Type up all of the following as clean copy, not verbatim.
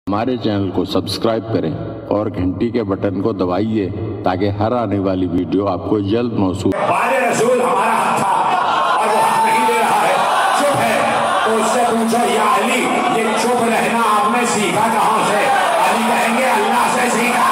ہمارے چینل کو سبسکرائب کریں اور گھنٹی کے بٹن کو دبائیے تاکہ ہر آنے والی ویڈیو آپ کو جلد موصول رسول ہمارا حق تھا اور وہ حق نہیں دے رہا ہے، چپ ہے، تو اس سے پوچھو یا علی یہ چپ رہنا آپ نے سیکھا کہاں سے؟ علی کہیں گے اللہ سے سیکھا۔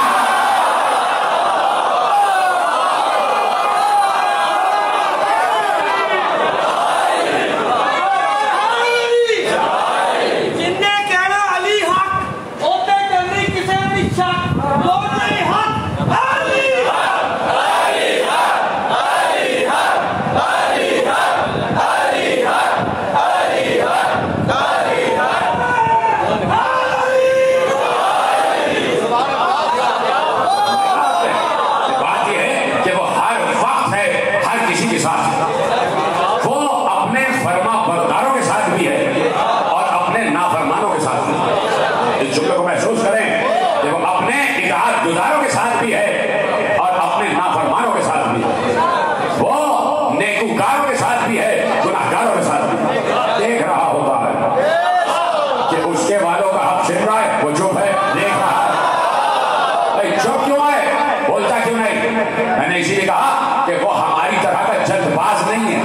میں نے اسی لیے کہا کہ وہ ہماری طرح کا جلد باز نہیں ہے،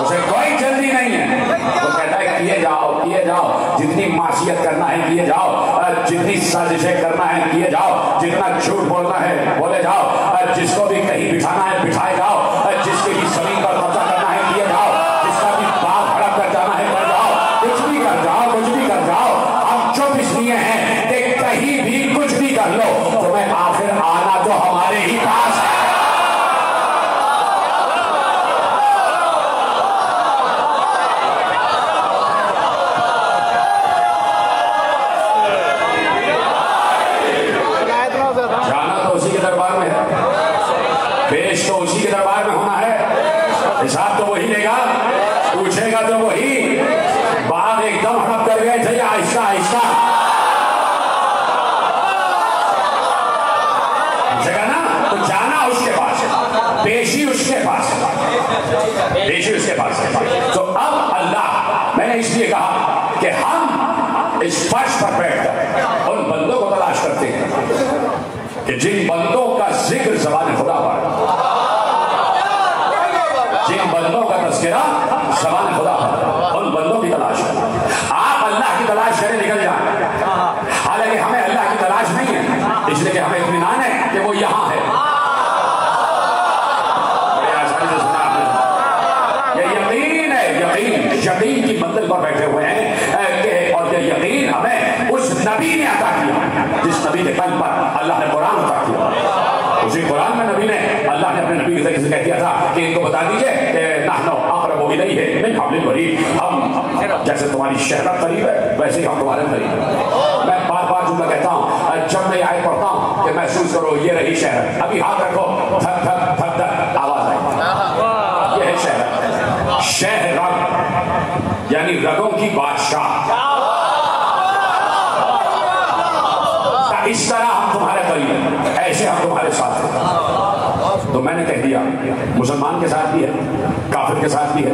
اسے کوئی جلدی نہیں ہے۔ وہ کہتا ہے کیے جاؤ، جتنی معصیت کرنا ہے کیے جاؤ، جتنی سازشیں کرنا ہے کیے جاؤ، جتنا جھوٹ بولنا ہے بولے جاؤ، جس کو بھی کہیں بٹھانا ہے بٹھائے جاؤ، جس کے بھی زمین پر قبضہ کرنا ہے کیے جاؤ، جس کا بھی باغ ہڑپ کر جانا ہے کر جاؤ، کچھ بھی کر جاؤ۔ ہم چپ اس لیے ہیں کہ کہیں بھی کچھ بھی کر لو تمہیں آخر آنا تو ہمارے ہی پاس ہے۔ جانا تو اسی کے دربار میں ہے، پیش تو اسی کے دربار میں ہونا ہے، حساب تو وہی لے گا، پوچھے گا تو وہی۔ باغ ایک دم ہڑپ کر گئے تھے، آہستہ آہستہ پوچھے گا نا، تو جانا اس کے پاس ہے، پیشی اس کے پاس ہے۔ تو اب اللہ، میں نے اس لیے کہا کہ ہم اس فرش پر بیٹھ کر ان بندوں کو تلاش کرتے ہیں کہ جن بندوں کا ذکر زبان خدا پر، جن بندوں کا تذکرہ زبان خدا پر، ان بندوں کی تلاش کریں۔ آپ اللہ کی تلاش کریں، نکل جائیں، حالانکہ ہمیں اللہ کی تلاش نہیں ہے، اس لیے کہ ہمیں اطمینان ہے کہ وہ یہاں ہے۔ یقین کی منزل پر بیٹھے ہوئے ہیں، اور یہ یقین ہمیں اس نبی نے عطا کیا جس نبی کے قلب پر اللہ نے قرآن عطا کیا۔ اسی قرآن میں نبی نے، اللہ نے اپنے نبی کے ذریعے سے کہہ دیا تھا کہ ان کو بتا دیجئے کہ نحن اقرب الیہ من حبل الورید، ہم جیسے تمہاری شہرت قریب ہے ویسے ہی ہم تمہارے قریب ہیں۔ میں بار بار جملہ کہتا ہوں، جب میں آیت پڑھتا ہوں کہ محسوس کرو یہ رہی شہرت، ابھی ہاتھ رکھو، دھک دھک دھک دھک آواز آئی، یہ ہے شہرت۔ شہر رگ یعنی رگوں کی بادشاہ، اس طرح ہم تمہارے قریب ہیں، ایسے ہم تمہارے ساتھ ہیں۔ تو میں نے کہہ دیا مسلمان کے ساتھ بھی ہے، کافر کے ساتھ بھی ہے،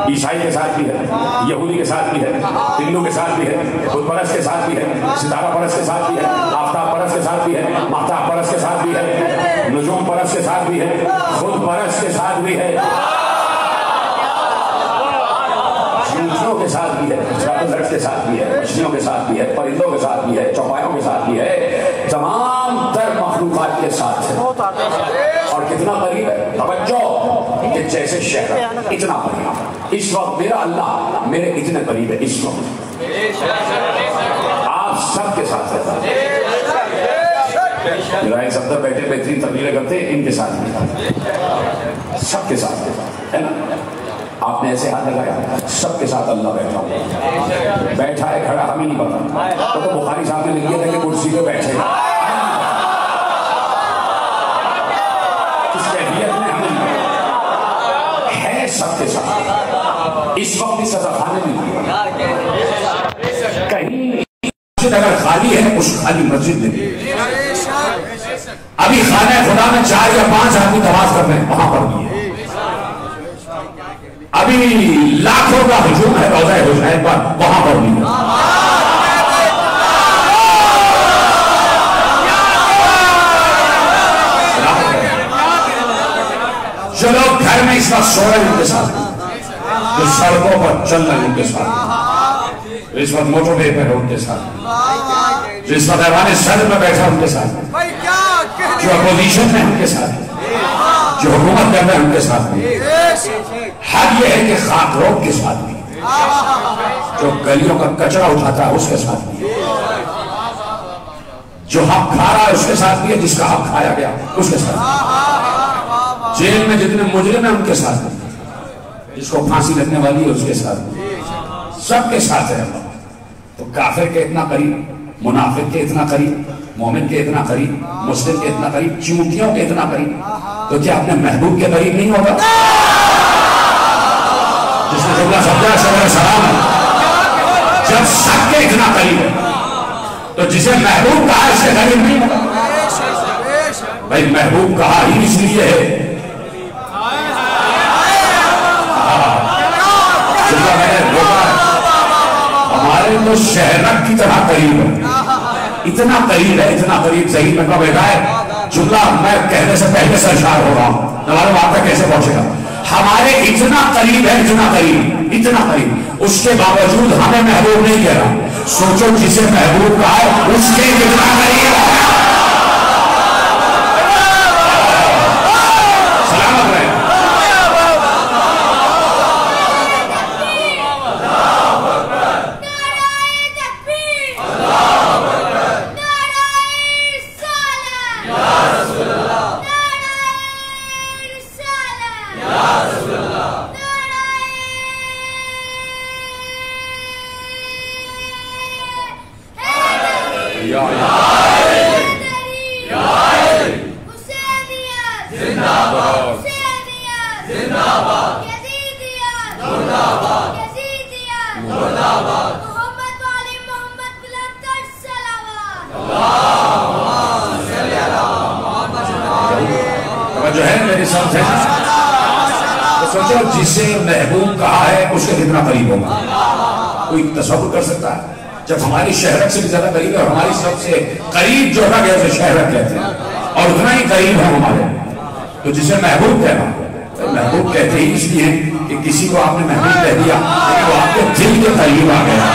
عیسائی کے ساتھ بھی ہے، یہودی کے ساتھ بھی ہے، ہندو کے ساتھ بھی ہے، بت پرست کے ساتھ بھی ہے، ستارہ پرست کے ساتھ بھی ہے، آفتاب پرست کے ساتھ بھی ہے، مہتاب پرست کے ساتھ بھی ہے، نجوم پرست کے ساتھ بھی ہے، خود پرست کے ساتھ بھی ہے، چیزوں کے ساتھ بھی ہے، جانوروں کے ساتھ بھی ہے، مچھلیوں کے ساتھ بھی ہے، پرندوں کے ساتھ بھی ہے، چوپایوں کے ساتھ بھی ہے، تمام تر مخلوقات کے ساتھ ہے۔ اور کتنا قریب ہے، توجہ، کہ جیسے شہر اتنا قریب۔ اس وقت میرا اللہ میرے اتنے قریب ہے، اس وقت آپ سب کے ساتھ ہے۔ میرا صدر بیٹھے بہترین تقریریں کرتے ان کے ساتھ بھی، سب کے ساتھ ہے نا۔ آپ نے ایسے ہاتھ لگایا، سب کے ساتھ اللہ بیٹھا ہوں، بیٹھا ہے کھڑا ہمیں نہیں پتا، تو بخاری صاحب نے لکھ دیا تھا کہ کرسی پہ بیٹھے، اس کیفیت میں ہمیں نہیں پتا، ہے سب کے ساتھ۔ اس وقت بھی سزا خانے میں کہیں اگر خالی ہے، اس خالی مسجد میں ابھی خانہ خدا میں 4 یا 5 آدمی نماز کر رہے ہیں، وہاں پر بھی ہے۔ ابھی لاکھوں کا ہجوم ہے روضہ حسین پر، وہاں پر بھی اس وقت سو رہے ہیں ان کے ساتھ، جو سڑکوں پر چل رہے ہیں ان کے ساتھ، جو اس وقت موٹر وے پہ ان کے ساتھ، جو اس وقت ایوان صدر میں بیٹھا ان کے ساتھ، جو اپوزیشن میں ان کے ساتھ، جو حکومت کر رہے ہیں ان کے ساتھ بھی، حق یہ ہے کہ خاک روگ کے ساتھ بھی، جو گلیوں کا کچرا اٹھاتا ہے اس کے ساتھ بھی، جو حق کھا رہا ہے اس کے ساتھ بھی ہے، جس کا حق کھایا گیا اس کے ساتھ بھی، جیل میں جتنے مجرم ہیں ان کے ساتھ بھی، جس کو پھانسی لگنے والی ہے اس کے ساتھ بھی، سب کے ساتھ ہے اللہ۔ تو کافر کے اتنا قریب، منافق کے اتنا قریب، مومن کے اتنا قریب، مسلم کے اتنا قریب، چونٹیوں کے اتنا قریب، تو کیا اپنے محبوب کے قریب نہیں ہوگا؟ جس نے جملہ سمجھا صلی سلام ہے، جب سب کے اتنا قریب ہے تو جسے محبوب کہا اس کے قریب نہیں ہوگا؟ بھائی محبوب کہا ہی اس لیے ہے، ہمارے تو شہرک کی طرح قریب ہے، اتنا قریب ہے، اتنا قریب، صحیح میں کہا بیٹھا ہے جملہ میں کہنے سے پہلے سرشار ہو رہا ہوں، ہمارے وہاں تک کیسے پہنچے گا؟ ہمارے اتنا قریب ہے، اتنا قریب، اتنا قریب، اس کے باوجود ہمیں محبوب نہیں کہہ رہا۔ سوچو جسے محبوب کہا ہے اس کے کتنا قریب ہے۔ سلامت رہے۔ سوچو جسے محبوب کہا ہے اس کے کتنا قریب ہوگا؟ کوئی تصور کر سکتا ہے؟ جب ہماری شہرک سے بھی زیادہ قریب ہے، اور ہماری سب سے قریب جو ہے اسے شہرک کہتے ہیں، اور اتنا ہی قریب ہے ہمارے، تو جسے محبوب کہنا، محبوب کہتے ہی اس لیے کہ کسی کو آپ نے محبوب کہہ دیا تو آپ کے دل کے قریب آ گیا۔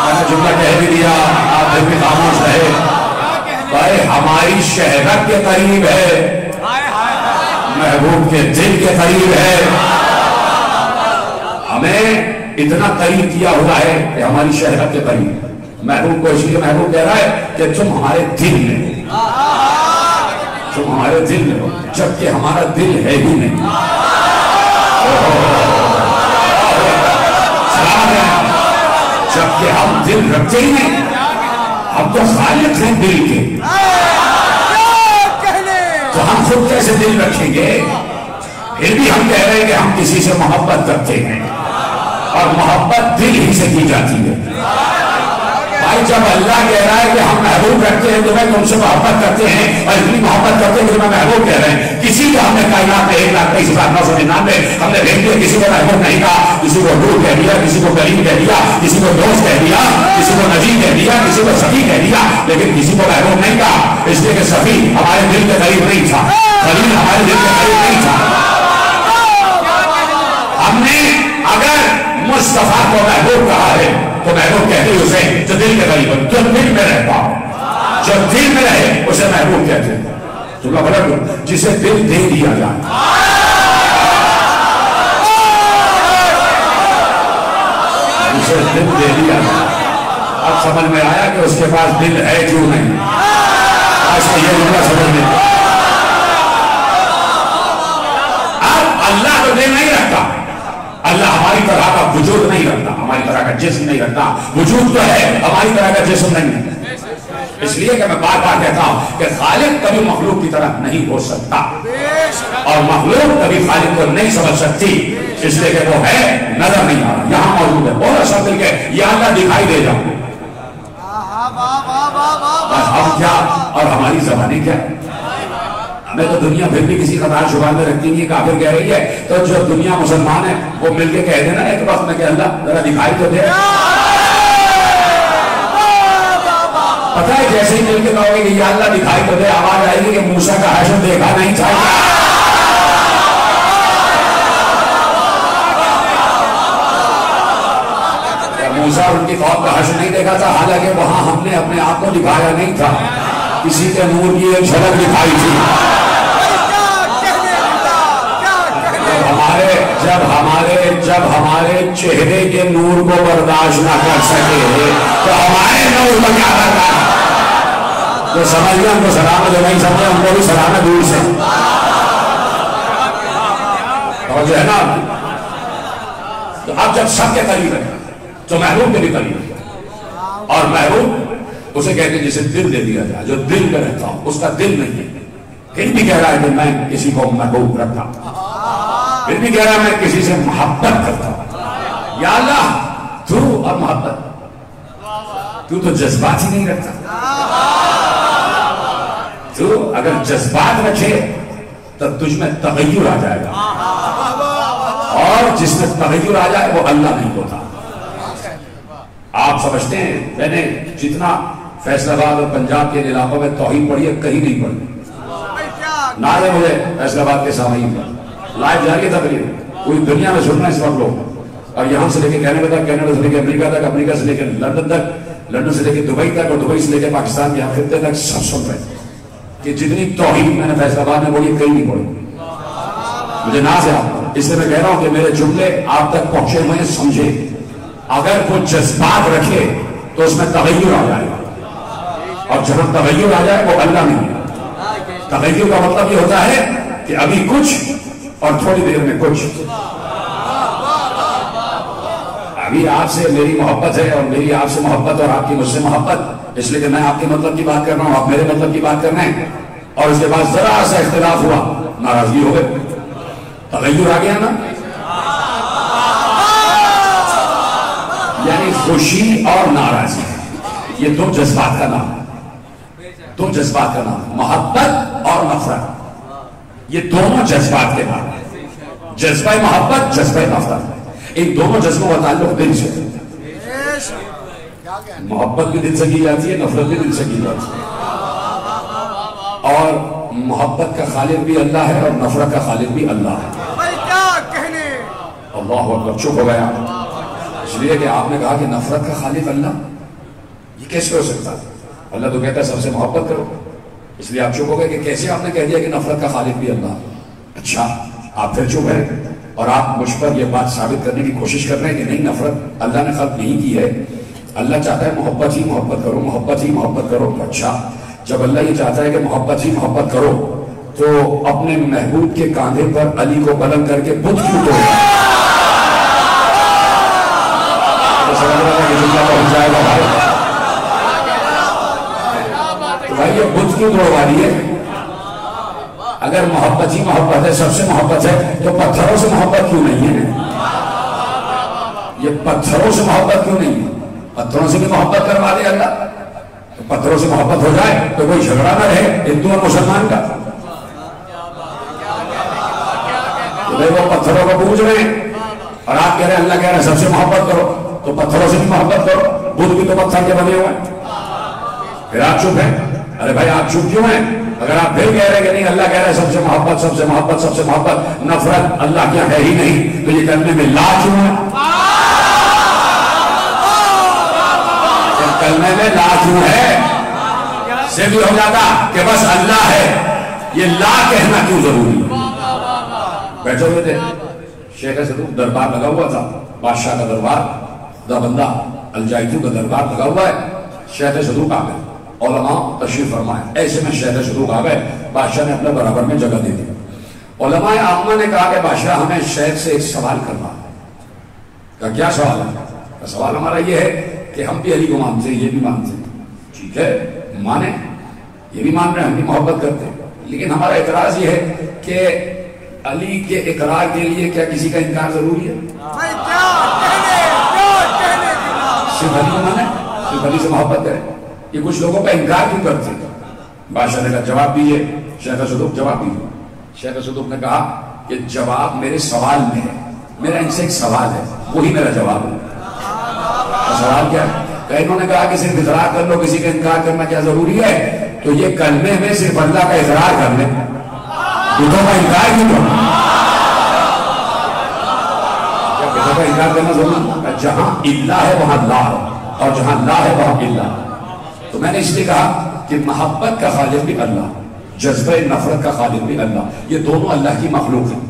میں نے جملہ کہہ بھی دیا، آپ دل میں خاموش رہے، بھائی ہماری شہرک کے قریب ہے، محبوب کے دل کے قریب ہے، ہمیں اتنا قریب کیا ہوا ہے کہ ہماری شہرت کے قریب۔ محبوب کو اس لیے محبوب کہہ رہا ہے کہ تم ہمارے دل میں، تم ہمارے دل میں ہو، جبکہ ہمارا دل ہے ہی نہیں۔ جبکہ ہم دل رکھتے ہی نہیں، ہم تو خالق ہیں دل کے، تو ہم خود کیسے دل رکھیں گے؟ پھر بھی ہم کہہ رہے ہیں کہ ہم کسی سے محبت کرتے ہیں، اور محبت دل ہی سے کی جاتی ہے۔ بھائی جب اللہ کہہ رہا ہے کہ ہم محبوب رکھتے ہیں تو میں تم سے محبت کرتے ہیں، اور اتنی محبت کرتے ہیں کہ میں محبوب کہہ رہے ہیں، کسی کو ہم نے کائنات میں 1,23,999 ہم نے بھیج دیا، کسی کو محبوب نہیں کہا، کسی کو روح کہہ دیا، کسی کو کریم کہہ دیا، کسی کو دوست کہہ دیا، کسی کو نجیب کہہ دیا، کسی کو سفی کہہ دیا، لیکن کسی کو محبوب نہیں کہا، اس لیے کہ سفی ہمارے دل کے قریب نہیں تھا، خلیل ہمارے دل کے قریب نہیں تھا۔ ہم نے اگر مصطفیٰ کو محبوب کہا ہے تو محبوب کہتے ہیں اسے جو دل کے قریب ہے، جو دل میں رہتا ہو، جو دل میں رہے اسے محبوب کہتے ہیں۔ تم لوگ بڑا جسے دل دے دیا جائے، جسے دل دے دیا جائے، اب سمجھ میں آیا کہ اس کے پاس دل ہے کیوں نہیں؟ آج سے یہ جملہ سمجھ میں، اب اللہ تو دل نہیں رکھتا، اللہ ہماری طرح کا وجود نہیں رکھتا، ہماری طرح کا جسم نہیں رکھتا، وجود تو ہے، ہماری طرح کا جسم نہیں ہے۔ اس لیے کہ میں بار بار کہتا ہوں کہ خالق کبھی مخلوق کی طرح نہیں ہو سکتا، اور مخلوق کبھی خالق کو نہیں سمجھ سکتی، اس لیے کہ وہ ہے نظر نہیں آ رہا، یہاں موجود ہے، بہت اچھا مل کے یا اللہ دکھائی دے جاؤ، بس ہم کیا اور ہماری زبانیں کیا؟ ہمیں تو دنیا پھر بھی کسی قطار شبان میں رکھتی نہیں، کافر کہہ رہی ہے، تو جو دنیا مسلمان ہے وہ مل کے کہہ دینا ایک وقت میں کہ اللہ ذرا دکھائی تو دے۔ پتہ ہے جیسے ہی مل کے کہو گے کہ یا اللہ دکھائی تو دے، آواز آئے گی کہ موسیٰ کا حشر دیکھا نہیں تھا، موسیٰ اور ان کی قوم کا حشر نہیں دیکھا تھا، حالانکہ وہاں ہم نے اپنے آپ کو دکھایا نہیں تھا، کسی کے نور کی ایک جھلک دکھائی تھی۔ جب ہمارے چہرے کے نور کو برداشت نہ کر سکے تو ہمارے نور کو کیا کرتا ہے؟ جو سمجھ گئے ان کو سلامت، جو نہیں سمجھے ان کو بھی سلامت دور سے۔ اور جو ہے نا، تو اب جب سب کے قریب ہے تو محروم کے بھی قریب ہے، اور محروم اسے کہتے ہیں جسے دل دے دیا جائے، جو دل میں رہتا ہوں، اس کا دل نہیں ہے، پھر بھی کہہ رہا ہے کہ میں کسی کو محبوب رکھتا ہوں، پھر بھی کہہ رہا ہے میں کسی سے محبت کرتا ہوں۔ یا اللہ تو اور محبت، تو جذبات ہی نہیں رکھتا، تو اگر جذبات رکھے تو تجھ میں تغیر آ جائے گا، اور جس میں تغیر آ جائے وہ اللہ نہیں ہوتا۔ آپ سمجھتے ہیں میں نے جتنا فیصل آباد اور پنجاب کے علاقوں میں توہین پڑھی ہے کہیں نہیں پڑھی، نہ ہے مجھے فیصل آباد کے سامعین پر لائیو جاری تقریر پوری دنیا میں سننا اس وقت لوگ، اور یہاں سے لے کے کینیڈا تک، کینیڈا سے لے کے امریکہ تک، امریکہ سے لے کے لندن تک، لندن سے لے کے دبئی تک، اور دبئی سے لے کے پاکستان کے ہر خطے تک سب سن رہے ہیں کہ جتنی توہین میں نے فیصل آباد میں پڑھی کہیں نہیں پڑھی۔ مجھے ناز ہے آپ، اس سے میں کہہ رہا ہوں کہ میرے جملے آپ تک پہنچے ہوئے سمجھے، اگر وہ جذبات رکھے تو اس میں تغیر آ جائے گا، اور جہاں تغیر آ جائے وہ اللہ نہیں ہے۔ تغیر کا مطلب یہ ہوتا ہے کہ ابھی کچھ اور تھوڑی دیر میں کچھ۔ ابھی آپ سے میری محبت ہے، اور میری آپ سے محبت، اور آپ کی مجھ سے محبت، اس لیے کہ میں آپ کے مطلب کی بات کر رہا ہوں، آپ میرے مطلب کی بات کر رہے ہیں، اور اس کے بعد ذرا سا اختلاف ہوا، ناراضگی ہو گئی، تغیر آ گیا نا، یعنی خوشی اور ناراضگی، یہ دو جذبات کا نام ہے، دو جذبات کا نام ہے، محبت اور نفرت، یہ دونوں جذبات کے نام ہیں، جذبہ محبت، جذبہ نفرت، ان دونوں جذبوں کا تعلق دل سے، محبت بھی دل سے کی جاتی ہے، نفرت بھی دل سے کی جاتی ہے، اور محبت کا خالق بھی اللہ ہے اور نفرت کا خالق بھی اللہ ہے۔ اللہ اکبر، چپ ہو گیا، اس لیے کہ آپ نے کہا کہ نفرت کا خالق اللہ، یہ کیسے ہو سکتا ہے؟ اللہ تو کہتا ہے سب سے محبت کرو، اس لیے آپ چپ ہو گئے کہ کیسے آپ نے کہہ دیا کہ نفرت کا خالق بھی اللہ؟ اچھا، آپ پھر چپ ہیں اور آپ مجھ پر یہ بات ثابت کرنے کی کوشش کر رہے ہیں کہ نہیں، نفرت اللہ نے خلق نہیں کی ہے، اللہ چاہتا ہے محبت ہی محبت کرو، محبت ہی محبت کرو۔ اچھا، جب اللہ یہ چاہتا ہے کہ محبت ہی محبت کرو تو اپنے محبوب کے کاندھے پر علی کو بلند کر کے بت کیوں توڑا؟ تو بھائی یہ بت کیوں توڑوا دی ہے؟ اگر محبت ہی محبت ہے، سب سے محبت ہے، تو پتھروں سے محبت کیوں نہیں ہے؟ یہ پتھروں سے محبت کیوں نہیں ہے؟ پتھروں سے بھی محبت کروا دے اللہ، تو پتھروں سے محبت ہو جائے تو کوئی جھگڑا نہ رہے ہندو اور مسلمان کا۔ تو بھائی وہ پتھروں کو پوچھ رہے ہیں اور آپ کہہ رہے ہیں اللہ کہہ رہے ہیں سب سے محبت کرو، تو پتھروں سے بھی محبت کرو، بدھ بھی تو پتھر کے بنے ہوئے ہیں، پھر آپ چپ ہیں؟ ارے بھائی آپ چپ کیوں ہیں؟ اگر آپ پھر کہہ رہے کہ نہیں، اللہ کہہ رہے ہیں سب سے محبت، سب سے محبت، سب سے محبت، نفرت اللہ کیا ہے ہی نہیں، تو یہ کرنے میں لا کیوں ہے؟ کلمے میں لا کیوں ہے؟ سے بھی ہو جاتا کہ بس اللہ ہے، یہ لا کہنا کیوں ضروری ہے؟ بیٹھے ہوئے تھے، شیخ صدوق دربار لگا ہوا تھا، بادشاہ کا دربار، دا بندہ الجائتو کا دربار لگا ہوا ہے، شیخ صدوق آ گئے، علماء تشریف فرمائے، ایسے میں شیخ صدوق آ گئے، بادشاہ نے اپنے برابر میں جگہ دے دی۔ علماء عامہ نے کہا کہ بادشاہ ہمیں شیخ سے ایک سوال کرنا ہے۔ کہا کیا سوال ہے؟ سوال ہمارا یہ ہے کہ ہم بھی علی کو مانتے ہیں، یہ بھی مانتے ہیں، ٹھیک ہے مانیں، یہ بھی مان رہے ہیں، ہم بھی محبت کرتے ہیں، لیکن ہمارا اعتراض یہ ہے کہ علی کے اقرار کے لیے کیا کسی کا انکار ضروری ہے؟ صرف علی کو مانیں، صرف علی سے محبت کریں، یہ کچھ لوگوں کا انکار کیوں کرتے ہیں؟ بادشاہ نے کہا جواب دیجئے، شیخ صدوق جواب دیجئے۔ شیخ صدوق نے کہا کہ جواب میرے سوال میں ہے، میرا ان سے ایک سوال ہے، وہی میرا جواب ہے۔ سوال کیا ہے؟ کہ انہوں نے کہا کہ صرف اقرار کر لو، کسی کا انکار کرنا کیا ضروری ہے؟ تو یہ کلمے میں صرف اللہ کا اقرار کر لیں، بتوں کا انکار کیوں کرنا؟ کا انکار کرنا ضروری ہے. جہاں اللہ ہے وہاں لا ہے، اور جہاں لا ہے وہاں اللہ. تو میں نے اس لیے کہا کہ محبت کا خالق بھی اللہ، جذبہ نفرت کا خالق بھی اللہ. یہ دونوں اللہ کی مخلوق ہیں،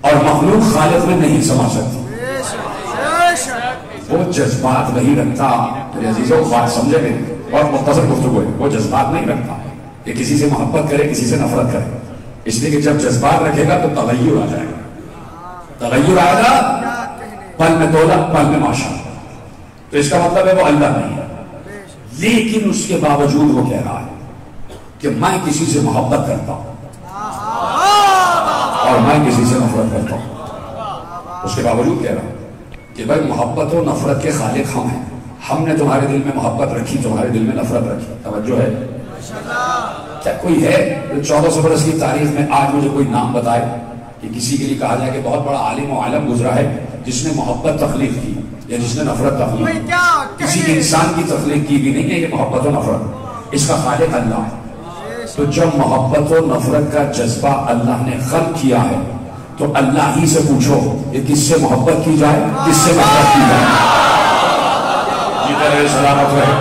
اور مخلوق خالق میں نہیں سما سکتی. وہ جذبات نہیں رکھتا. میرے عزیزوں بات سمجھے نہیں، اور مختصر گفتگو ہے. وہ جذبات نہیں رکھتا کہ کسی سے محبت کرے کسی سے نفرت کرے. اس لیے کہ جب جذبات رکھے گا تو تغیر آ جائے گا. تغیر آئے گا، پل میں دولت پل میں معاشرہ. تو اس کا مطلب ہے وہ اللہ نہیں ہے. لیکن اس کے باوجود وہ کہہ رہا ہے کہ میں کسی سے محبت کرتا ہوں اور میں کسی سے نفرت کرتا ہوں. اس کے باوجود کہہ رہا ہوں کہ بھائی محبت و نفرت کے خالق ہم ہیں. ہم نے تمہارے دل میں محبت رکھی، تمہارے دل میں نفرت رکھی. توجہ ہے؟ کیا کوئی ہے 1400 برس کی تاریخ میں آج مجھے کوئی نام بتائے کہ کسی کے لیے کہا جائے کہ بہت بڑا عالم و عالم گزرا ہے جس نے محبت تخلیق کی یا جس نے نفرت تخلیق کی؟ کسی انسان کی تخلیق کی بھی نہیں ہے یہ محبت و نفرت. اس کا خالق اللہ ہے. تو جب محبت و نفرت کا جذبہ اللہ نے خلق کیا ہے تو اللہ ہی سے پوچھو کہ کس سے محبت کی جائے کس سے نفرت کی جائے. جیتے رہے سلامت رہے.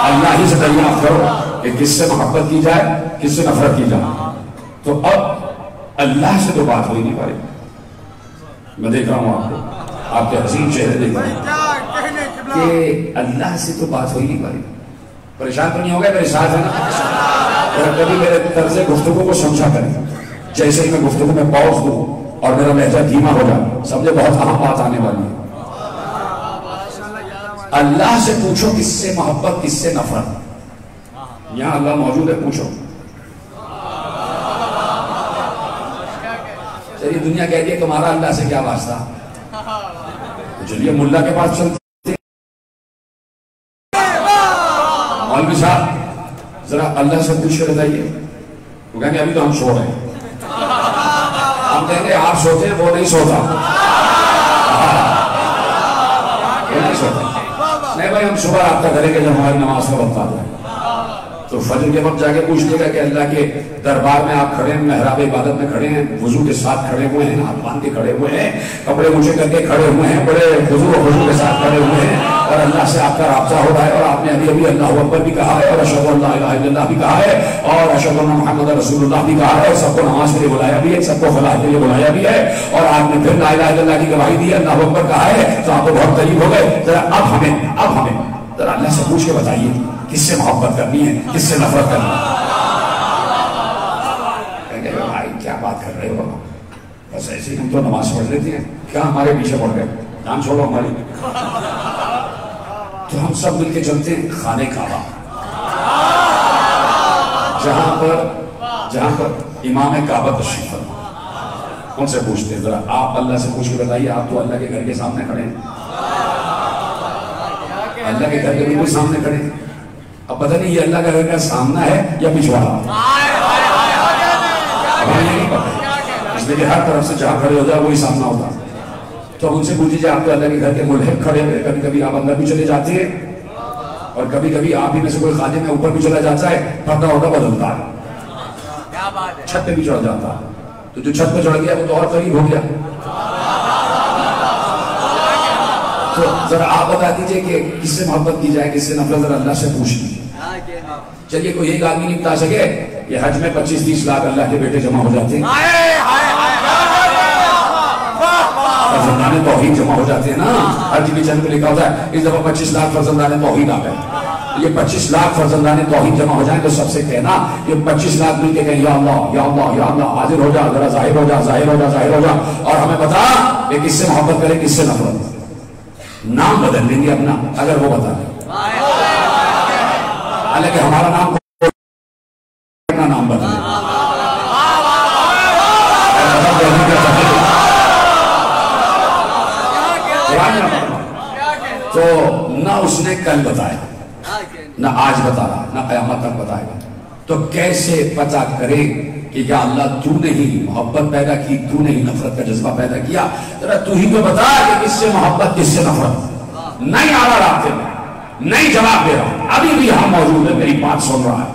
اللہ ہی سے دریافت کرو کہ کس سے محبت کی جائے کس سے نفرت کی جائے. تو اب اللہ سے تو بات ہو ہی نہیں پا رہی. میں دیکھ رہا ہوں آپ کو، آپ کے حسین چہرے دیکھ رہا ہوں کہ اللہ سے تو بات ہو ہی نہیں پا رہی. پریشان تو نہیں ہو گئے؟ میرے ساتھ ہے نا. کبھی میرے طرز گفتگو کو سمجھا کریں. جیسے ہی میں گفتگو میں پاؤز دوں اور میرا لہجہ دھیما ہو جائے سمجھے بہت اہم بات آنے والی ہے. اللہ سے پوچھو کس سے محبت کس سے نفرت. یہاں اللہ موجود ہے، پوچھو. چلیے دنیا کہتی ہے تمہارا اللہ سے کیا واسطہ. چلیے ملا کے پاس چلتے. مولوی صاحب ذرا اللہ سے پوچھ کر بتائیے. وہ کہیں گے ابھی تو ہم سو رہے ہیں. ہم کہیں گے آپ سوتے ہیں، وہ نہیں سوتا. وہ نہیں سوتا. نہیں بھائی ہم صبح رابطہ کریں گے جب ہماری نماز کا وقت آ جائے. تو فجر کے وقت جا کے پوچھ لے گا کہ اللہ کے دربار میں آپ کھڑے ہیں، محراب عبادت میں کھڑے ہیں، وضو کے ساتھ کھڑے ہوئے ہیں، ہاتھ باندھ کے کھڑے ہوئے ہیں، کپڑے اونچے کر کے کھڑے ہوئے ہیں، بڑے خضوع کے ساتھ کھڑے ہوئے ہیں، اور اللہ سے آپ کا رابطہ ہو رہا ہے. اور آپ نے ابھی ابھی اللہ اکبر بھی کہا ہے، اور اشہد ان لا الہ الا اللہ بھی کہا ہے، اور اشہد ان محمد رسول اللہ بھی کہا ہے، اور سب کو نماز کے لیے بلایا بھی ہے، سب کو فلاح کے لیے بلایا بھی ہے، اور آپ نے پھر لا الہ الا اللہ کی گواہی دی ہے، اللہ اکبر کہا ہے. تو آپ تو بہت قریب ہو گئے. ذرا اب ہمیں ذرا اللہ سے پوچھ کے بتائیے کس سے محبت کرنی ہے کس سے نفرت کرنی ہے. کہیں گے بھائی کیا بات کر رہے ہو، بس ایسے ہی ہم تو نماز پڑھ لیتے ہیں، کیا ہمارے پیچھے پڑ گئے، جان چھوڑو ہماری. تو ہم سب مل کے چلتے ہیں خانہ کعبہ، جہاں پر امام کعبہ تشریف فرما. ان سے پوچھتے ہیں ذرا آپ اللہ سے پوچھ کے بتائیے. آپ تو اللہ کے گھر کے سامنے کھڑے ہیں، اللہ کے گھر کے بالکل سامنے کھڑے ہیں. اب پتہ نہیں یہ اللہ کا گھر کا سامنا ہے یا پچھواڑا. ہمیں نہیں پتا، اس لیے کہ ہر طرف سے جہاں کھڑے ہو جائے وہی سامنا ہوتا. تو ان سے پوچھیے آپ تو اللہ کے گھر کے ملحق کھڑے ہوئے، کبھی کبھی آپ اندر بھی چلے جاتے ہیں اور کبھی کبھی آپ ہی میں سے کوئی خادم میں اوپر بھی چلا جاتا ہے، پردہ ہوتا بدلتا ہے، چھت پہ بھی چڑھ جاتا ہے. تو جو چھت پہ چڑھ گیا وہ تو اور قریب ہو گیا. تو ذرا آپ بتا دیجئے کہ کس سے محبت کی جائے کس سے نفرت. ذرا اللہ سے پوچھ لیجیے. چلیے کوئی ایک آدمی نہیں بتا سکے کہ حج میں 25-30 لاکھ اللہ کے بیٹے جمع ہو جاتے ہیں، فرزندان توحید جمع ہو جاتے ہیں نا. حج بھی چند میں لکھا ہوتا ہے اس دفعہ 25 لاکھ فرزندان توحید آ گئے. یہ 25 لاکھ فرزندان توحید جمع ہو جائیں تو سب سے کہنا یہ 25 لاکھ مل کے کہیں یا اللہ یا اللہ یا اللہ حاضر ہو جا، ذرا ظاہر ہو جا ظاہر ہو جا ظاہر ہو جا، اور ہمیں بتا کہ کس سے محبت کرے کس سے نفرت. نام بدل لیں گے اپنا اگر وہ بتا دیں. حالانکہ ہمارا نام اپنا نام بدل. تو نہ اس نے کل بتایا نہ آج بتا رہا نہ قیامت تک بتائے گا. تو کیسے پتا کرے کہ یا اللہ تو نے ہی محبت پیدا کی، تو نے ہی نفرت کا جذبہ پیدا کیا. ذرا تو ہی تو بتا کہ کس سے محبت کس سے نفرت. نہیں آ رہا رابطے میں، نہیں جواب دے رہا. ابھی بھی یہاں موجود ہے میری بات سن رہا ہے،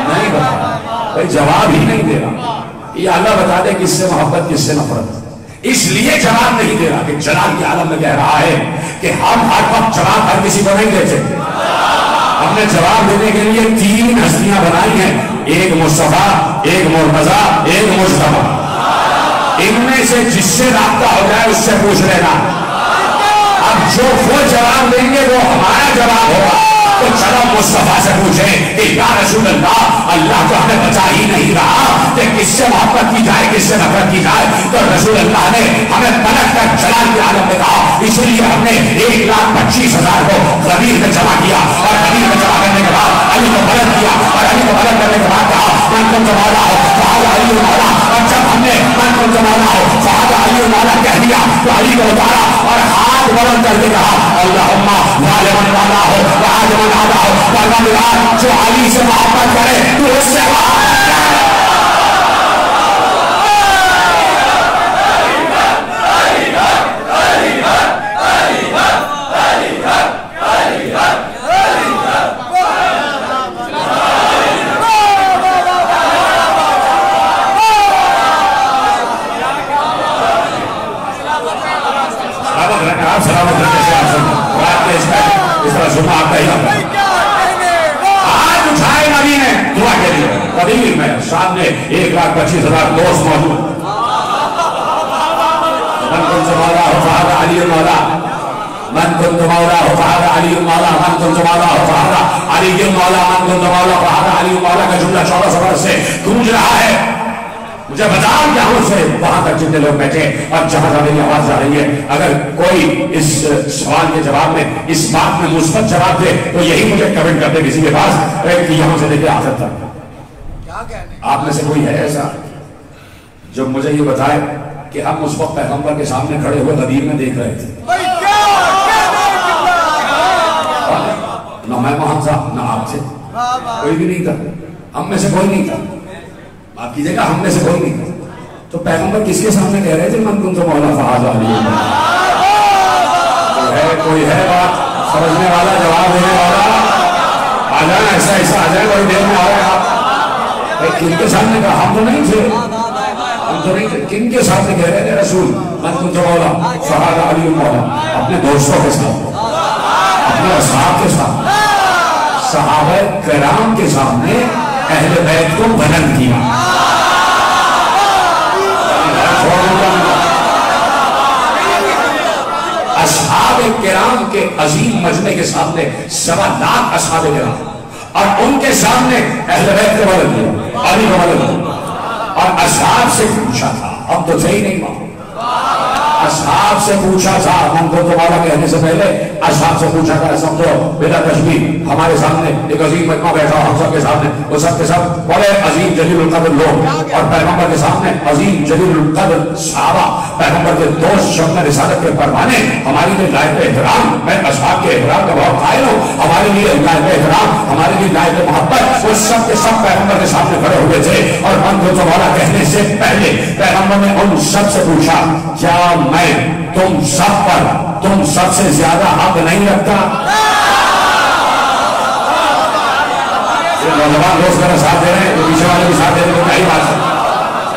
نہیں بتا رہا بھائی، جواب ہی نہیں دے رہا. یہ اللہ بتا دے کس سے محبت کس سے نفرت. اس لیے جواب نہیں دے رہا کہ جلال کے عالم میں کہہ رہا ہے کہ ہم ہر وقت جواب ہر کسی کو نہیں دیتے. ہم نے جواب دینے کے لیے 3 ہستیاں بنائی ہیں، ایک مصطفیٰ، ایک مرتضیٰ، ایک مجتبیٰ. ان میں سے جس سے رابطہ ہو جائے اس سے پوچھ لینا. اب جو وہ جواب دیں گے وہ ہمارا جواب ہوگا. تو چلو مصطفیٰ سے پوچھیں کہ یا رسول اللہ، اللہ تو ہمیں بچا ہی نہیں رہا کہ کس سے محبت کی جائے کس سے نفرت کی جائے. تو رسول اللہ نے ہمیں پلٹ کر جلال کے عالم میں کہا. اسی لیے ہم نے 1,25,000 کو غدیر میں جمع کیا اور غدیر میں جمع کرنے کے بعد علی کو بلند کیا اور علی کو بلند کرنے کے بعد کہا من کنت مولا ہو فہذا علی مولا. اور جب ہم نے من کنت مولا ہو فہذا علی مولا کہہ دیا تو علی کو اتارا اور ہاتھ بلند کر کے کہا اللہم غالباً والا ہو وعاجباً آدھا ہو. پروردگار جو علی سے محبت کرے تو اس سے محبت کرے. سلامت رکھنے سے آپ سن رات کے اس طرح سننا آتا ہی آتا ہے. آج اٹھائے نبی نے دعا کے لیے قدیر میں سامنے 1,25,000 دوست موجود. من کنت مولا ہو فہذا علی مولا، من کنت مولا ہو فہذا علی مولا، من کنت مولا ہو فہذا علی مولا، من کنت مولا فہذا علی مولا کا جملہ 14 برس سے گونج رہا ہے. مجھے بتاؤ یہاں سے وہاں تک جتنے لوگ بیٹھے اور جہاں جہاں میری آواز آ رہی ہے، اگر کوئی اس سوال کے جواب میں اس بات میں مثبت جواب دے تو یہی مجھے کمنٹ کر دے کسی کے پاس کہ یہاں سے لے کے آخر تک. آپ میں سے کوئی ہے ایسا جو مجھے یہ بتائے کہ ہم اس وقت پیغمبر کے سامنے کھڑے ہوئے غدیر میں دیکھ رہے تھے؟ نہ میں وہاں تھا نہ آپ تھے، کوئی بھی نہیں تھا. ہم میں سے کوئی نہیں تھا. آپ کیجئے گا ہم میں سے کوئی نہیں. تو پیغمبر کس کے سامنے کہہ رہے تھے من کنت مولا فہذا علی؟ کوئی ہے بات سمجھنے والا، جواب دینے والا؟ آ جائیں ایسا ایسا آ جائیں، کوئی دیر میں آ رہے ہیں آپ. کن کے سامنے کہا؟ ہم تو نہیں تھے، ہم تو نہیں تھے. کن کے سامنے کہہ رہے تھے رسول من کنت مولا فہذا علی مولا؟ اپنے دوستوں کے ساتھ، اپنے اصحاب کے ساتھ، صحابہ کرام کے سامنے اہل بیت کو بلند کیا. اصحاب کرام کے عظیم مجمع کے سامنے 1,25,000 اصحاب کرام اور ان کے سامنے اہل بیت کو بلند کیا، علی کو بلند کیا. اور اصحاب سے پوچھا تھا، اب تو تھے ہی نہیں وہاں. اصحاب سے پوچھا تھا، من کنت مولا کہنے سے پہلے اصحاب سے پوچھا تھا. سمجھو بلا تشبیہ ہمارے سامنے ایک عظیم مجمع بیٹھا ہم سب کے سامنے، وہ سب کے سب بڑے عظیم جلیل القدر لوگ اور پیغمبر کے سامنے عظیم جلیل القدر صحابہ، پیغمبر کے دوست، شمع رسالت کے پروانے. ہمارے لیے لائق احترام، میں اصحاب کے احترام کا بہت قائل ہوں. ہمارے لیے لائق احترام، ہمارے لیے لائق محبت. وہ سب کے سب پیغمبر کے سامنے کھڑے ہوئے تھے اور من کنت مولا کہنے سے پہلے پیغمبر نے ان سب سے پوچھا کیا میں تم سب پر تم سب سے زیادہ حق نہیں رکھتا؟ نوجوان دوست میرا ساتھ دے رہے ہیں، پیچھے والے بھی ساتھ دے رہے ہیں. کیا ہی بات ہے،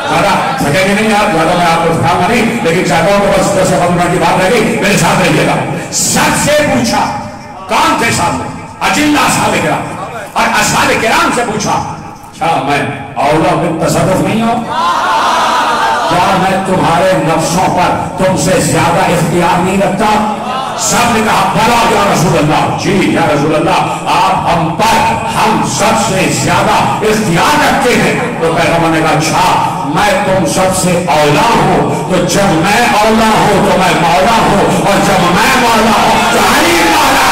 زیادہ تھکے گے نہیں آپ، زیادہ میں آپ کو تھکاؤں گا نہیں، لیکن چاہتا ہوں کہ بس 10 منٹ کی بات رہ گئی، میرے ساتھ رہیے گا. سب سے پوچھا کون تھے سامنے؟ اجلہ اصحاب کرام. اور اصحاب کرام سے پوچھا کیا میں اولا بالتصرف نہیں ہوں؟ کیا میں تمہارے نفسوں پر تم سے زیادہ اختیار نہیں رکھتا؟ سب نے کہا بلا یا رسول اللہ، جی یا رسول اللہ آپ ہم پر ہم سب سے زیادہ اختیار رکھتے ہیں. تو پیغمبر نے کہا اچھا میں تم سب سے اولا ہوں، تو جب میں اولا ہوں تو میں مولا ہوں، اور جب میں مولا ہوں تو علی مولا.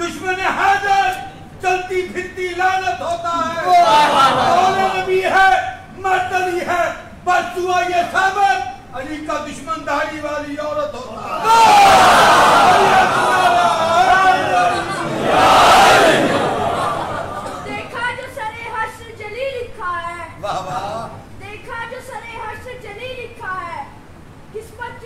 دشمن حیدر چلتی پھرتی لعنت ہوتا ہے. مولا نبی ہے، مرد علی ہے، بس ہوا یہ ثابت علی کا دشمن داڑھی والی عورت ہوتا ہے.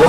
2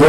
2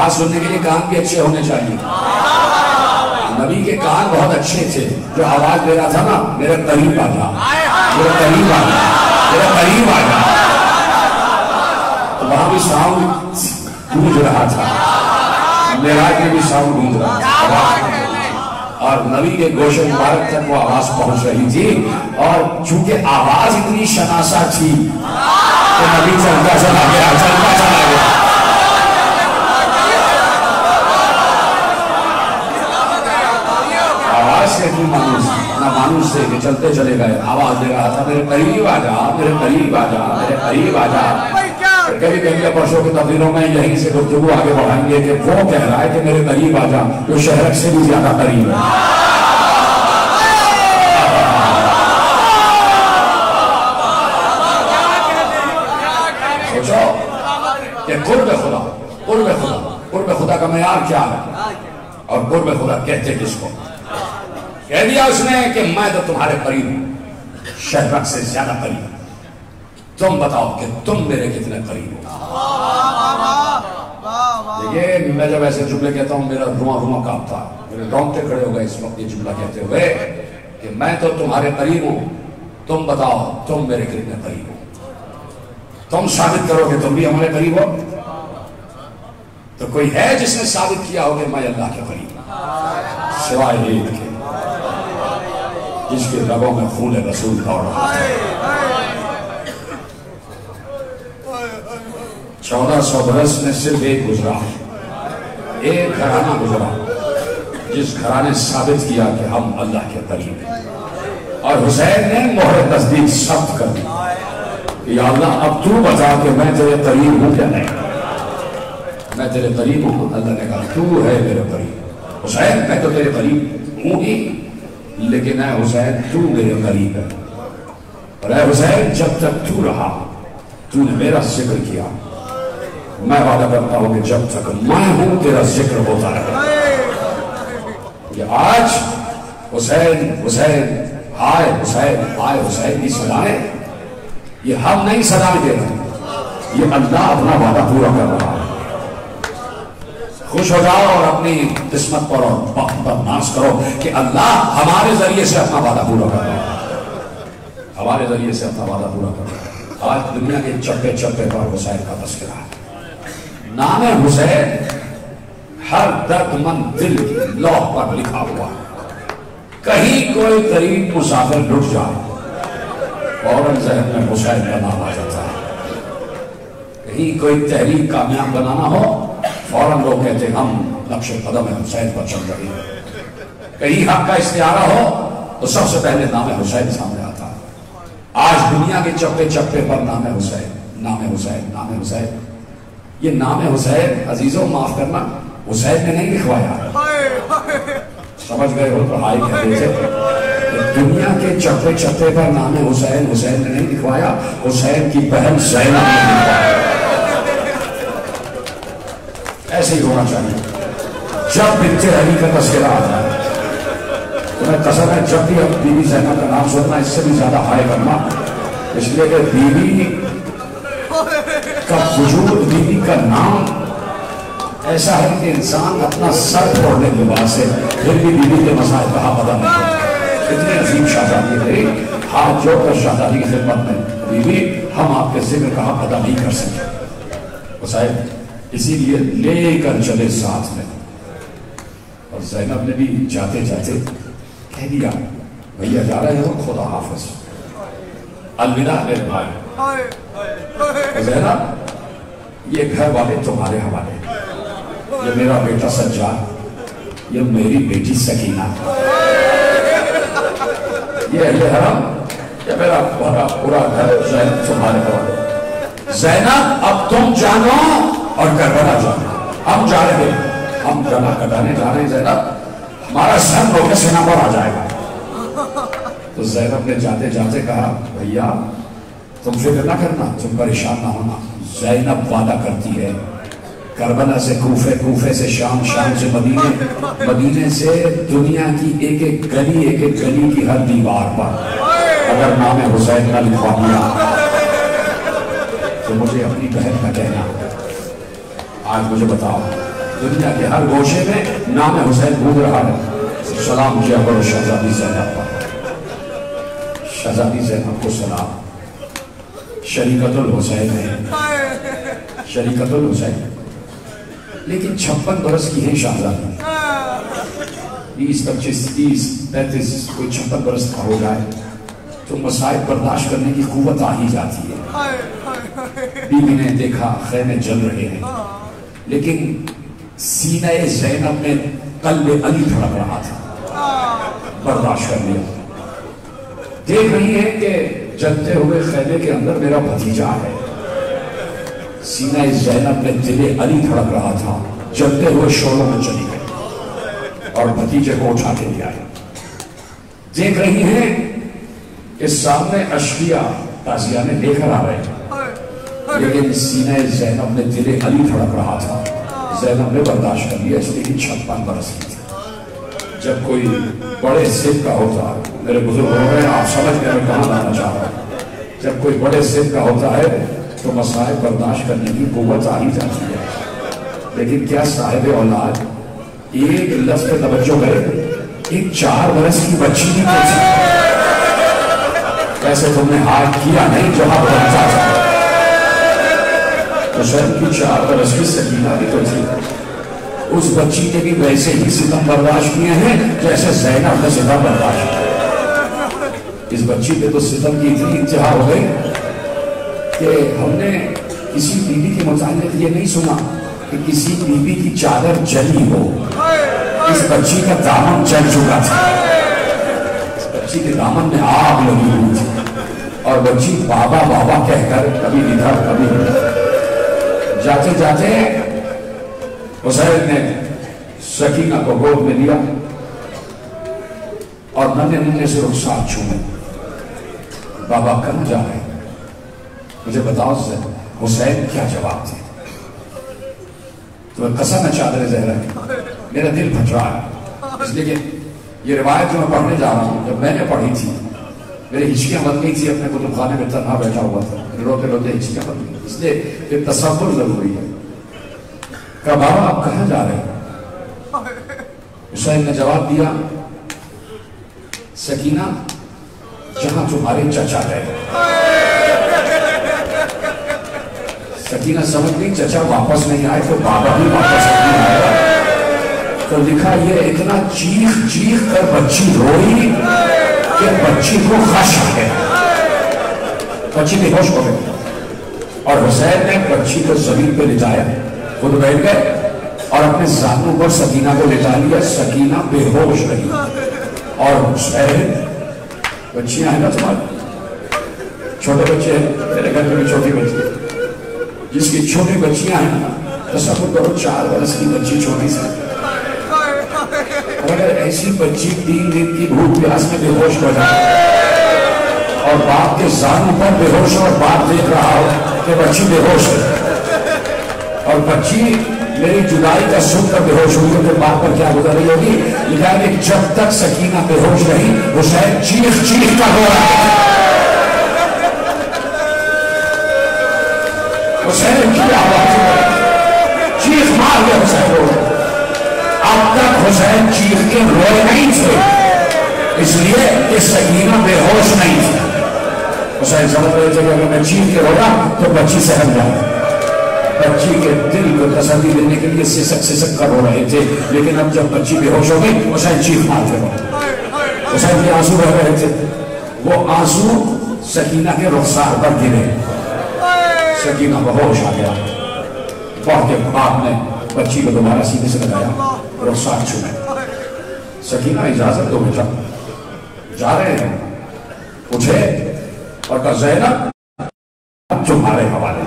آواز سننے کے لیے کان بھی اچھے ہونے چاہیے. نبی کے کان بہت اچھے تھے. جو آواز دے رہا تھا نا میرے قریب آ جا, میرے قریب آ جا, میرے قریب آ جا, تو وہاں بھی ساؤنڈ گونج رہا تھا, معراج میں بھی ساؤنڈ گونج رہا تھا, اور نبی کے گوش مبارک تک وہ آواز پہنچ رہی تھی. اور چونکہ آواز اتنی شناسا تھی کہ نبی چلتا چلا گیا, چلتا چلا گیا. آواز سے اتنی مانوس تھے کہ چلتے چلے گئے. آواز دے رہا تھا میرے قریب آ جا, میرے قریب آ جا, میرے قریب آ جا. کبھی کبھی پرسوں کی تقریروں میں یہیں سے گفتگو آگے بڑھائیں گے کہ وہ کہہ رہا ہے کہ میرے قریب آ جا جو شہرک سے بھی زیادہ قریب ہے. سوچو کہ قرب خدا کا معیار کیا ہے, اور قرب خدا کہتے کس کو. کہہ دیا اس نے کہ میں تو تمہارے قریب ہوں, شہرک سے زیادہ قریب. تم بتاؤ کہ تم میرے کتنے قریب ہو. دیکھیے میں جب ایسے جملے کہتا ہوں میرا رواں کانپتا ہے, میرے رونگٹے کھڑے ہو گئے اس وقت یہ جملہ کہتے ہوئے کہ میں تو تمہارے قریب ہوں, تم بتاؤ تم میرے کتنے قریب ہو. تم ثابت کرو کہ تم بھی ہمارے قریب ہو. تو کوئی ہے جس نے ثابت کیا ہو کہ میں اللہ کے قریب ہوں سوائے ایک کے جس کے رگوں میں خون رسول دوڑ رہا ہے. 1400 برس میں صرف ایک گزرا, ایک گھرانہ گزرا جس گھرانے ثابت کیا کہ ہم اللہ کے قریب ہیں. اور حسین نے مہر تصدیق ثبت کر دی کہ یا اللہ اب تو بتا کہ میں تیرے قریب ہوں کیا نہیں. میں تیرے قریب ہوں. اللہ نے کہا تو ہے میرے قریب. حسین میں تو تیرے قریب ہوں ہی, لیکن اے حسین تو میرے قریب ہے. اور اے حسین جب تک تو رہا تو نے میرا ذکر کیا, میں وعدہ کرتا ہوں کہ جب تک میں ہوں تیرا ذکر ہوتا رہے. یہ آج حسین حسین آئے حسین آئے حسین کی صدایں یہ ہم نہیں صدایں دے رہے, یہ اللہ اپنا وعدہ پورا کر رہا ہے. خوش ہو جاؤ اور اپنی قسمت پر اور وقت پر ناز کرو کہ اللہ ہمارے ذریعے سے اپنا وعدہ پورا کر رہا ہے, ہمارے ذریعے سے اپنا وعدہ پورا کر رہا ہے. آج دنیا کے چپے چپے پر حسین کا تذکرہ ہے. نام حسین ہر درد مند دل کی لوح پر لکھا ہوا ہے. کہیں کوئی قریب مسافر لٹ جائے فوراً ذہن میں حسین کا نام آ جاتا ہے. کہیں کوئی تحریک کامیاب بنانا ہو فوراً لوگ کہتے ہیں ہم نقش قدم حسین پر چل رہے ہیں. کہیں حق کا استعارہ ہو تو سب سے پہلے نام حسین سامنے آتا ہے. آج دنیا کے چپے چپے پر نام حسین, نام حسین, نام حسین. یہ نام حسین عزیزوں معاف کرنا حسین نے نہیں لکھوایا. سمجھ گئے ہو تو ہائی کہہ دیتے. دنیا کے چپے چپے پر نام حسین حسین نے نہیں لکھوایا, حسین کی بہن زینب نے لکھوایا. ایسے ہی ہونا چاہیے. جب بنت علی کا تذکرہ آتا ہے تمہیں قسم ہے جب بھی اب بی بی زینب کا نام سننا اس سے بھی زیادہ ہائے کرنا, اس لیے کہ بی بی کا وجود, بی بی کا نام ایسا ہے کہ انسان اپنا سر پھوڑنے کے بعد سے پھر بھی بی بی کے مسائل کہا پتہ نہیں ہوتا. اتنے عظیم شہزادی رہی, ہاتھ جوڑ کر شہزادی کی خدمت میں بی بی ہم آپ کے ذکر کہا پتہ نہیں کر سکتے. صاحب اسی لیے لے کر چلے ساتھ میں. اور زینب نے بھی جاتے جاتے کہہ دیا بھیا جا رہے ہو خدا حافظ, الوداع میرے بھائی. زینب یہ گھر والے تمہارے حوالے, یہ میرا بیٹا سجاد, یہ میری بیٹی سکینہ, یہ اہل حرم, یہ میرا پورا گھر زینب تمہارے حوالے. زینب اب تم جانو اور کربلا جانا, ہم جا رہے ہیں, ہم گلا کٹانے جا رہے ہیں. زینب ہمارا سر رو کے سینہ پر آ جائے گا. تو زینب نے جاتے جاتے کہا بھیا تم فکر نہ کرنا, تم پریشان نہ ہونا. زینب وعدہ کرتی ہے کربلا سے کوفے, کوفے سے شام, شام سے مدینے, مدینے سے دنیا کی ایک ایک گلی کی ہر دیوار پر اگر نام حسین کا لکھوا دیا تو مجھے اپنی بہن کا کہنا. آج مجھے بتاؤ دنیا کے ہر گوشے میں نام حسین گونج رہا ہے. سلام کیا کرو شہزادی زینب پر. شہزادی زینب کو سلام. شریکت الحسین ہے, شریکت الحسین, لیکن 56 برس کی ہیں شہزادی. 20 25 30 35 کوئی 56 برس کا ہو جائے تو مصائب برداشت کرنے کی قوت آ ہی جاتی ہے. بیوی نے دیکھا خیمے جل رہے ہیں, لیکن سینہ زینب میں قلب علی دھڑک رہا تھا, برداشت کر لیا. دیکھ رہی ہے کہ جلتے ہوئے خیمے کے اندر میرا بھتیجا ہے. سینہ زینب میں دل علی دھڑک رہا تھا, جلتے ہوئے شعلوں میں چلی گئی اور بھتیجے کو اٹھا کے لیا ہے. دیکھ رہی ہیں کہ سامنے اشقیاء تازیانے لے کر آ رہے ہیں, لیکن سینہ زینب میں دل علی دھڑک رہا تھا. زینب نے برداشت کر لیا, اس لیے 56 برس کی تھی. جب کوئی بڑے ضد کا ہوتا ہے, میرے بزرگ ہو رہے ہیں, آپ سمجھ میں کہاں لانا چاہ رہا ہوں, جب کوئی بڑے ضد کا ہوتا ہے تو مسائل برداشت کرنے کی قوت آ ہی جاتی ہے. لیکن کیا صاحب اولاد ایک لفظ پہ توجہ کرے, ایک 4 برس کی بچی نہیں کر سکتی. کیسے تم نے ہاتھ کیا نہیں جہاں بچہ تھا. حسین کی 4 برس کی سکینہ بھی تو تھی, اس بچی نے بھی ویسے ہی ستم برداشت کیے ہیں جیسے زینب نے ستم برداشت کیا. اس بچی پہ تو ستم کی اتنی انتہا ہو گئی کہ ہم نے کسی بیوی کے متعلق یہ نہیں سنا کہ کسی بیوی کی چادر جلی ہو. اس بچی کا دامن جل چکا تھا, اس بچی کے دامن میں آگ لگی ہوئی تھی, اور بچی بابا بابا کہہ کر کبھی ادھر کبھی ادھر. جاتے جاتے حسین نے سکینہ کو گود میں لیا اور ننے سے رخسار چھوڑے. بابا کہاں جا رہے ہیں, مجھے بتاؤ حسین کیا جواب تھے؟ تو قسم ہے چادر زہرا, میرا دل پھٹ رہا ہے. اس لیے کہ یہ روایت جو میں پڑھنے جا رہا ہوں, جب میں نے پڑھی تھی میرے ہچکیاں بن گئی تھی, اپنے کتب خانے میں تنہا بیٹھا ہوا تھا, روتے روتے ہچکیاں بن گئی. اس لیے کہ تصور ضروری ہے. کہا بابا آپ کہاں جا رہے ہیں؟ حسین نے جواب دیا, سکینہ جہاں تمہارے چچا گئے. سکینہ سمجھ گئی چچا واپس نہیں آئے تو بابا بھی واپس نہیں آئے. تو لکھا یہ اتنا چیخ چیخ کر بچی روئی کہ بچی کو خش آ گیا, بچی بے ہوش ہو گئی. اور حسین نے بچی کو زمین پہ لٹایا, خود بیٹھ گئے اور اپنے زانوں پر سکینہ کو لٹا لیا. سکینہ بے ہوش رہی اور حسین, بچیاں ہیں نا تمہارے, چھوٹے بچے ہیں, میرے گھر میں بھی چھوٹی بچی ہے, جس کی چھوٹی بچیاں ہیں تصور کرو 4 برس کی بچی چھوٹی سی, اگر ایسی بچی 3 دن کی بھوک پیاس میں بے ہوش ہو جائے اور باپ کے زانوں پر بے ہوش ہو, اور باپ دیکھ رہا ہو کہ بچی بے ہوش ہے, اور بچی میری جدائی کا سن کر بے ہوش ہوئی, تو باپ پر کیا گزر رہی ہوگی؟ لکھا کہ جب تک سکینہ بے ہوش رہی حسین چیخ چیخ کر رو رہا ہے. حسین کی آواز چیخ مار کے حسین رو رہے. اب تک حسین چیخ کے روئے نہیں تھے, اس لیے کہ سکینہ بے ہوش نہیں تھی. حسین سمجھ رہے تھے کہ اگر میں چیخ کے رویا تو بچی سہم جائے. بچی کے دل کو تسلی دینے کے لیے سسک سسک کر رو رہے تھے, لیکن اب جب بچی بے ہوش ہو گئی حسین چیخ مارتے رہے. حسین کے آنسو رہ رہے تھے, وہ آنسو سکینہ کے رخسار پر گرے. سکینہ بہوش آ گیا, بہت کے باپ نے بچی کو دوبارہ سینے سے لگایا, رخسار چھوڑے. سکینہ اجازت دو بیٹا, جا رہے ہیں. اٹھے اور کہا زینب تمہارے حوالے,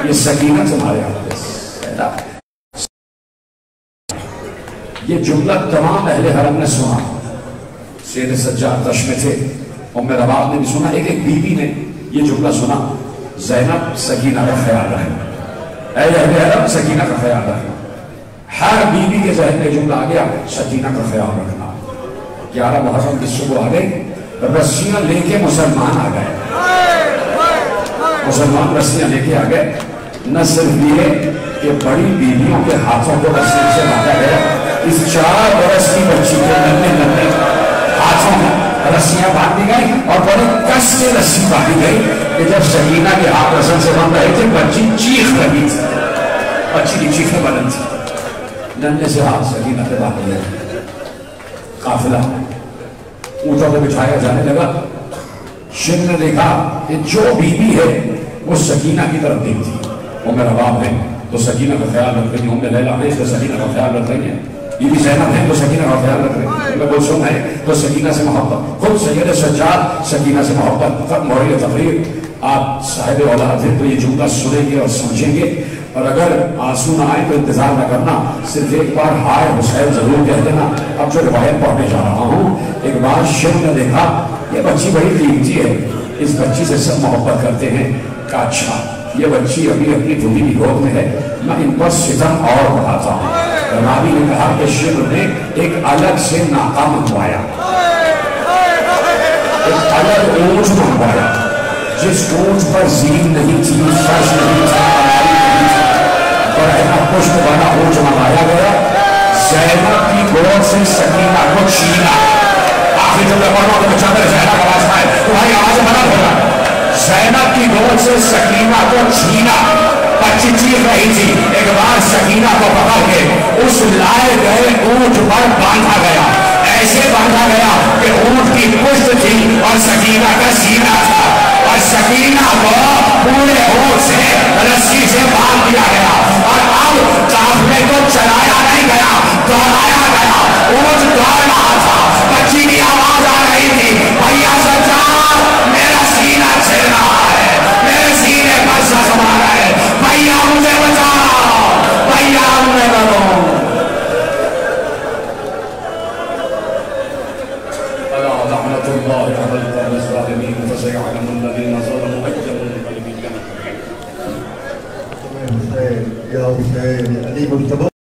یہ سکینہ تمہارے حوالے. یہ جملہ تمام اہل حرم نے سنا. سید سجاد تش میں تھے, ام رباب نے بھی سنا, ایک ایک بی بی نے یہ جملہ سنا. زینب سکینہ کا خیال رہے, اے اہل حرم سکینہ کا خیال رہے. ہر بی بی کے ذہن میں جملہ آ گیا, سکینہ کا خیال رکھنا. 11 محرم کی صبح آ گئی, رسیاں لے کے مسلمان آ گئے. مسلمان رسیاں لے کے آ گئے. نہ صرف یہ کہ بڑی بیویوں کے ہاتھوں کو رسی سے باندھا گیا. اس 4 برس کی بچی کو ننھے ہاتھوں میں رسیاں باندھ دی گئی اور بڑے کس سے رسی باندھی گئی کہ جب سکینہ کے ہاتھ رسن سے باندھ رہے تھے بچی چیخ رہی تھی. بچی کی چیخیں بلند تھی. ننھے سے ہاتھ سکینہ پہ باندھ دیا. قافلہ اونٹوں پہ بچھایا جانے لگا. شن نے دیکھا کہ جو بیوی ہے وہ سکینہ کی طرف دیکھتی. وہ میرا باپ ہے تو سکینہ کا خیال رکھ رہی ہیں. ام لیلہ ہے تو سکینہ کا خیال رکھ رہی ہیں. یہ بھی زینب ہے تو سکینہ کا خیال رکھ رہی ہیں. میں کلثوم ہے تو سکینہ سے محبت. خود سید سجاد سکینہ سے محبت. ختم ہو رہی ہے تقریر. آپ صاحب اولاد ہیں تو یہ جملہ سنیں گے اور سمجھیں گے. اور اگر آنسو نہ آئے تو انتظار نہ کرنا. صرف ایک بار ہائے حسین ضرور کہہ دینا. اب جو روایت پڑھنے جا رہا ہوں. ایک بار شن نے دیکھا یہ بچی بڑی قیمتی ہے. اس بچی سے سب محبت کرتے ہیں. کہا اچھا یہ بچی ابھی اپنی بھولی کی گود میں ہے. میں ان پر ستم اور بڑھاتا ہوں. راوی نے کہا کہ شن نے ایک الگ سے ناقہ منگوایا. ایک الگ اونٹ منگوایا جس اونٹ پر زین نہیں تھی, فرش نہیں تھا, اور ایسا پشت والا اونٹ منگایا گیا. زینب کی گود سے سکینہ کو چھینا. آخری جب میں پڑھوں تو چندر زینب کا واسطہ ہے تمہاری آواز بلند ہوگا. زینب کی گود سے سکینہ کو چھینا. بچی چیخ رہی تھی. ایک بار سکینہ کو پکڑ کے اس لائے گئے اونٹ پر باندھا گیا. ایسے باندھا گیا کہ اونٹ کی پشت تھی اور سکینہ کا سینہ تھا. اور سکینہ کو پورے اونٹ سے رسی سے باندھ دیا گیا. اور اب قافلے کو چلایا نہیں گیا, دوڑایا گیا. اونٹ دوڑ رہا تھا. بچی کی آواز آ رہی تھی, بھیا سجاد میرا سینہ چھل رہا ہے, میرے سینے پر زخم آ رہا ہے, بھیا مجھے بچاؤ, بھیا مجھے بچاؤ. لعنت اللہ علی القوم الظالمین فسيعلم الذين ظلموا أي منقلب ينقلبون. حسین یا حسین علی مجتبی